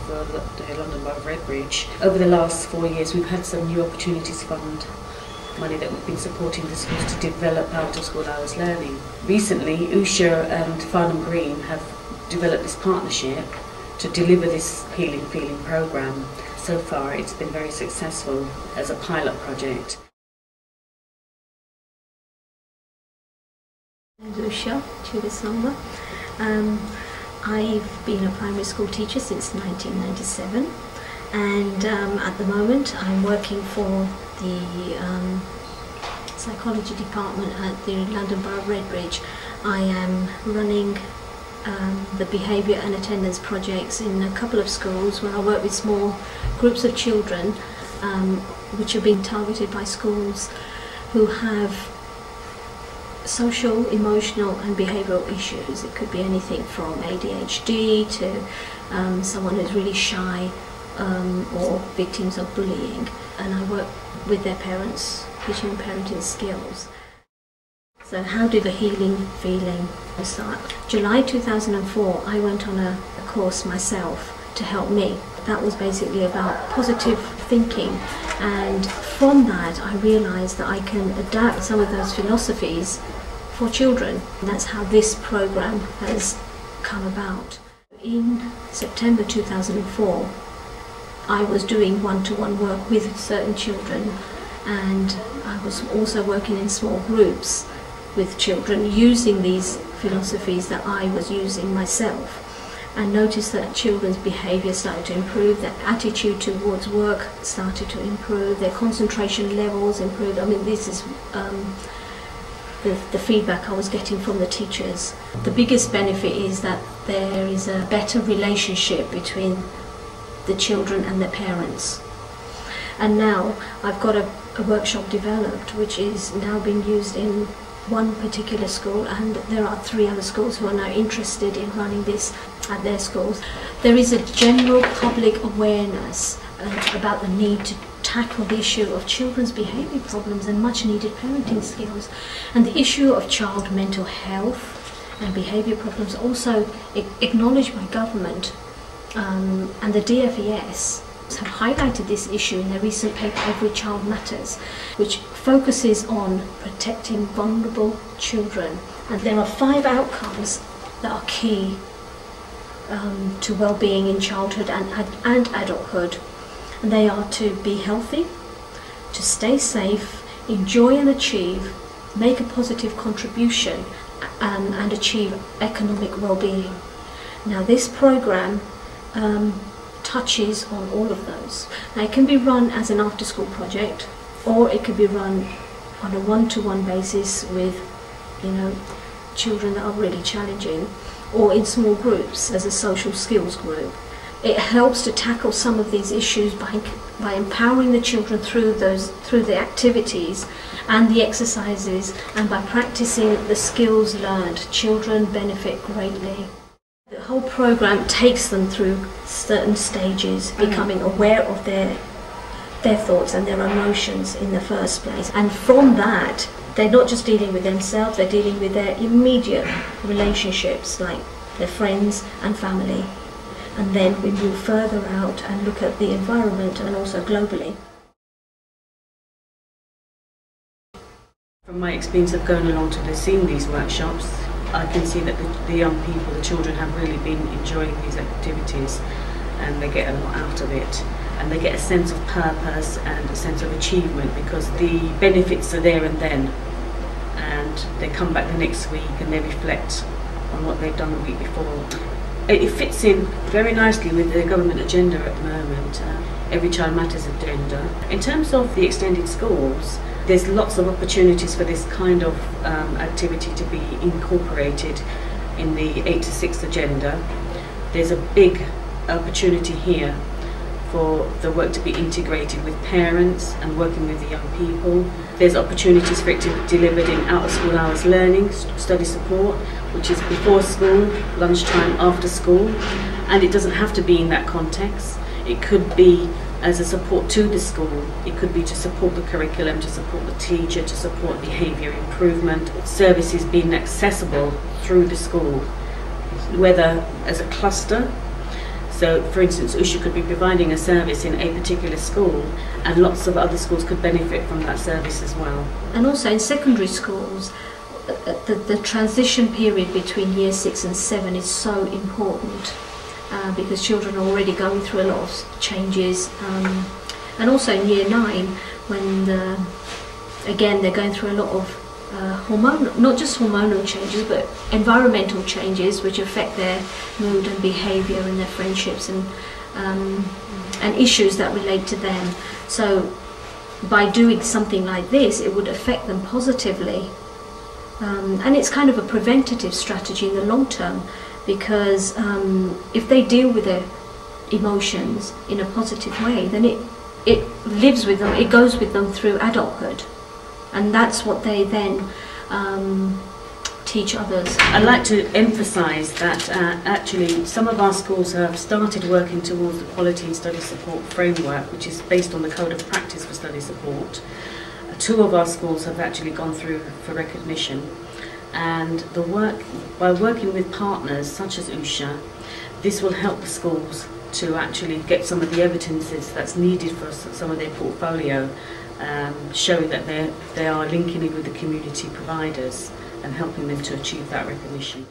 for the London Borough of Redbridge. Over the last 4 years we've had some new opportunities fund money that we've been supporting the schools to develop out of school hours learning. Recently Usha and Farnham Green have developed this partnership to deliver this Healing Feeling programme. So far it's been very successful as a pilot project. Usha Chudasamba. I've been a primary school teacher since 1997, and at the moment I'm working for the psychology department at the London Borough of Redbridge. I am running the behaviour and attendance projects in a couple of schools where I work with small groups of children which are being targeted by schools who have social, emotional and behavioural issues. It could be anything from ADHD to someone who's really shy or victims of bullying, and I work with their parents, teaching them parenting skills. So how did the Healing Feeling start? July 2004 I went on a course myself to help me. That was basically about positive thinking, and from that I realised that I can adapt some of those philosophies for children. And that's how this programme has come about. In September 2004 I was doing one-to-one work with certain children, and I was also working in small groups with children using these philosophies that I was using myself, and noticed that children's behaviour started to improve, their attitude towards work started to improve, their concentration levels improved. I mean, this is the feedback I was getting from the teachers. The biggest benefit is that there is a better relationship between the children and their parents. And now I've got a workshop developed which is now being used in one particular school, and there are 3 other schools who are now interested in running this at their schools. There is a general public awareness about the need to tackle the issue of children's behaviour problems and much needed parenting skills, and the issue of child mental health and behaviour problems also acknowledged by government, and the DFES have highlighted this issue in their recent paper Every Child Matters, which focuses on protecting vulnerable children. And there are 5 outcomes that are key to well-being in childhood and adulthood. And they are to be healthy, to stay safe, enjoy and achieve, make a positive contribution, and achieve economic well-being. Now this programme touches on all of those. Now it can be run as an after-school project, or it could be run on a one-to-one basis with, children that are really challenging, or in small groups as a social skills group. It helps to tackle some of these issues by empowering the children through the activities and the exercises, and by practicing the skills learned. Children benefit greatly. The whole programme takes them through certain stages, becoming aware of their thoughts and their emotions in the first place. And from that, they're not just dealing with themselves, they're dealing with their immediate relationships, like their friends and family. And then we move further out and look at the environment and also globally. From my experience of going along to seeing these workshops, I can see that the young people, the children, have really been enjoying these activities, and they get a lot out of it, and they get a sense of purpose and a sense of achievement, because the benefits are there and then, and they come back the next week and they reflect on what they've done the week before. It fits in very nicely with the government agenda at the moment, Every Child Matters agenda. In terms of the extended schools, there's lots of opportunities for this kind of activity to be incorporated in the 8 to 6 agenda. There's a big opportunity here for the work to be integrated with parents and working with the young people. There's opportunities for it to be delivered in out-of-school hours learning, study support, which is before school, lunchtime, after school, and it doesn't have to be in that context. It could be as a support to the school. It could be to support the curriculum, to support the teacher, to support behaviour improvement, services being accessible through the school, whether as a cluster. So, for instance, Usha could be providing a service in a particular school, and lots of other schools could benefit from that service as well. And also in secondary schools, the transition period between year 6 and 7 is so important, because children are already going through a lot of changes, and also in year 9, when again they're going through a lot of not just hormonal changes, but environmental changes which affect their mood and behaviour and their friendships and issues that relate to them. So by doing something like this, it would affect them positively, and it's kind of a preventative strategy in the long term, because if they deal with their emotions in a positive way, then it lives with them, it goes with them through adulthood. And that's what they then teach others. I'd like to emphasise that actually some of our schools have started working towards the Quality in Study Support framework, which is based on the Code of Practice for Study Support. 2 of our schools have actually gone through for recognition, and by working with partners such as Usha, this will help the schools to actually get some of the evidences that's needed for some of their portfolio, showing that they are linking in with the community providers and helping them to achieve that recognition.